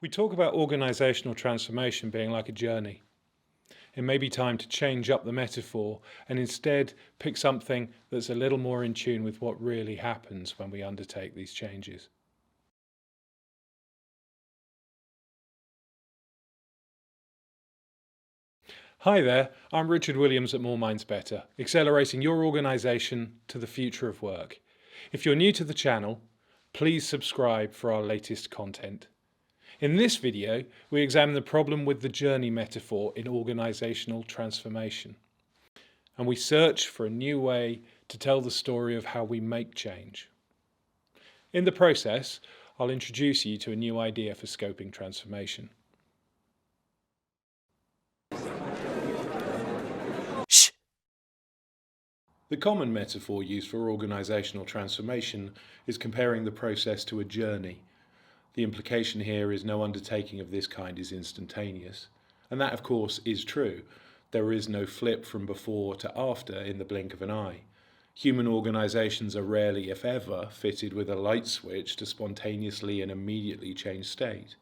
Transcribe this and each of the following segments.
We talk about organisational transformation being like a journey. It may be time to change up the metaphor and instead pick something that's a little more in tune with what really happens when we undertake these changes. Hi there, I'm Richard Williams at More Minds Better, accelerating your organisation to the future of work. If you're new to the channel, please subscribe for our latest content. In this video, we examine the problem with the journey metaphor in organisational transformation. And we search for a new way to tell the story of how we make change. In the process, I'll introduce you to a new idea for scoping transformation. The common metaphor used for organisational transformation is comparing the process to a journey. The implication here is no undertaking of this kind is instantaneous. And that, of course, is true. There is no flip from before to after in the blink of an eye. Human organisations are rarely, if ever, fitted with a light switch to spontaneously and immediately change state.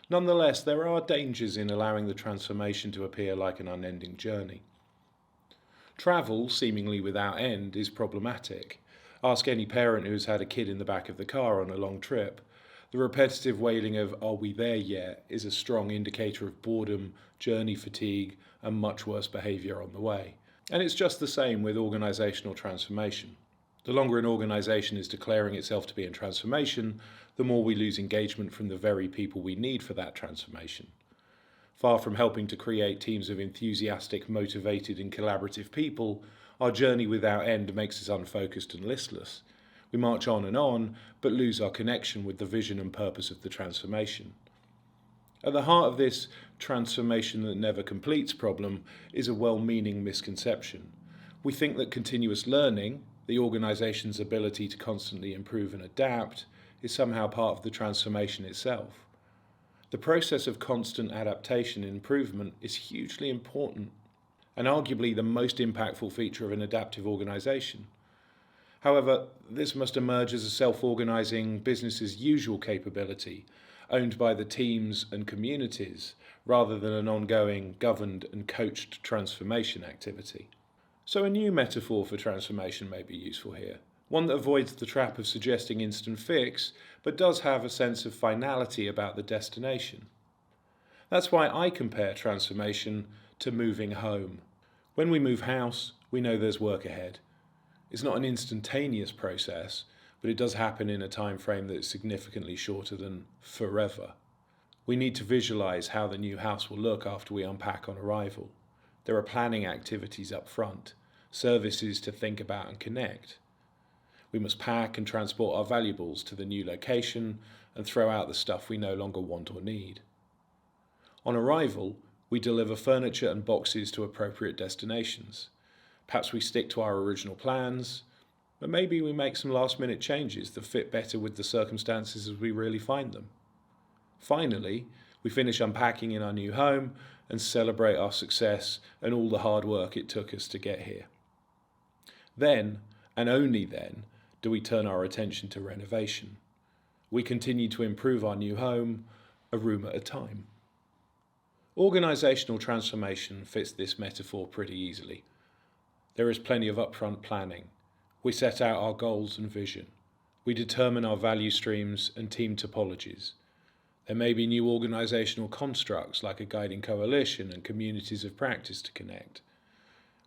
Nonetheless, there are dangers in allowing the transformation to appear like an unending journey. Travel, seemingly without end, is problematic. Ask any parent who's had a kid in the back of the car on a long trip. The repetitive wailing of "are we there yet" is a strong indicator of boredom, journey fatigue, and much worse behaviour on the way. And it's just the same with organisational transformation. The longer an organisation is declaring itself to be in transformation, the more we lose engagement from the very people we need for that transformation. Far from helping to create teams of enthusiastic, motivated and collaborative people, our journey without end makes us unfocused and listless. We march on, but lose our connection with the vision and purpose of the transformation. At the heart of this transformation that never completes problem is a well-meaning misconception. We think that continuous learning, the organisation's ability to constantly improve and adapt, is somehow part of the transformation itself. The process of constant adaptation and improvement is hugely important and arguably the most impactful feature of an adaptive organisation. However, this must emerge as a self-organising, business-as-usual capability, owned by the teams and communities, rather than an ongoing, governed and coached transformation activity. So a new metaphor for transformation may be useful here, one that avoids the trap of suggesting instant fix, but does have a sense of finality about the destination. That's why I compare transformation to moving home. When we move house, we know there's work ahead. It's not an instantaneous process, but it does happen in a time frame that is significantly shorter than forever. We need to visualize how the new house will look after we unpack on arrival. There are planning activities up front, services to think about and connect. We must pack and transport our valuables to the new location and throw out the stuff we no longer want or need. On arrival, we deliver furniture and boxes to appropriate destinations. Perhaps we stick to our original plans, but maybe we make some last-minute changes that fit better with the circumstances as we really find them. Finally, we finish unpacking in our new home and celebrate our success and all the hard work it took us to get here. Then, and only then, do we turn our attention to renovation. We continue to improve our new home, a room at a time. Organisational transformation fits this metaphor pretty easily. There is plenty of upfront planning. We set out our goals and vision. We determine our value streams and team topologies. There may be new organisational constructs like a guiding coalition and communities of practice to connect.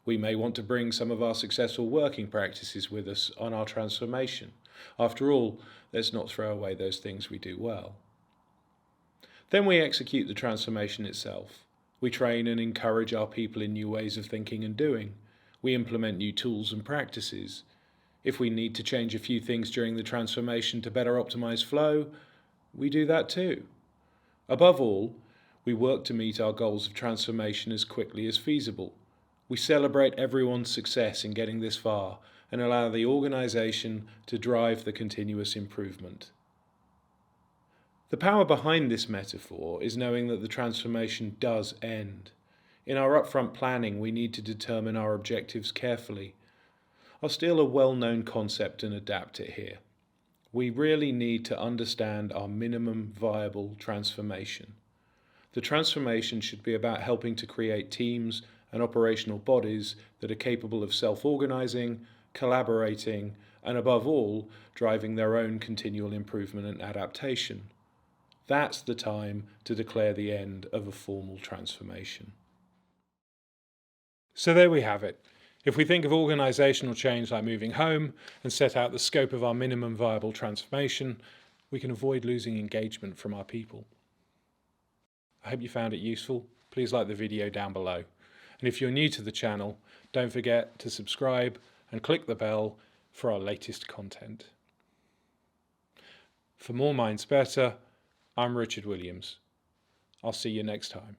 We may want to bring some of our successful working practices with us on our transformation. After all, let's not throw away those things we do well. Then we execute the transformation itself. We train and encourage our people in new ways of thinking and doing. We implement new tools and practices. If we need to change a few things during the transformation to better optimize flow, we do that too. Above all, we work to meet our goals of transformation as quickly as feasible. We celebrate everyone's success in getting this far and allow the organisation to drive the continuous improvement. The power behind this metaphor is knowing that the transformation does end. In our upfront planning, we need to determine our objectives carefully. I'll steal a well-known concept and adapt it here. We really need to understand our minimum viable transformation. The transformation should be about helping to create teams and operational bodies that are capable of self-organizing, collaborating, and above all, driving their own continual improvement and adaptation. That's the time to declare the end of a formal transformation. So there we have it. If we think of organisational change like moving home and set out the scope of our minimum viable transformation, we can avoid losing engagement from our people. I hope you found it useful. Please like the video down below. And if you're new to the channel, don't forget to subscribe and click the bell for our latest content. For more Minds Better, I'm Richard Williams. I'll see you next time.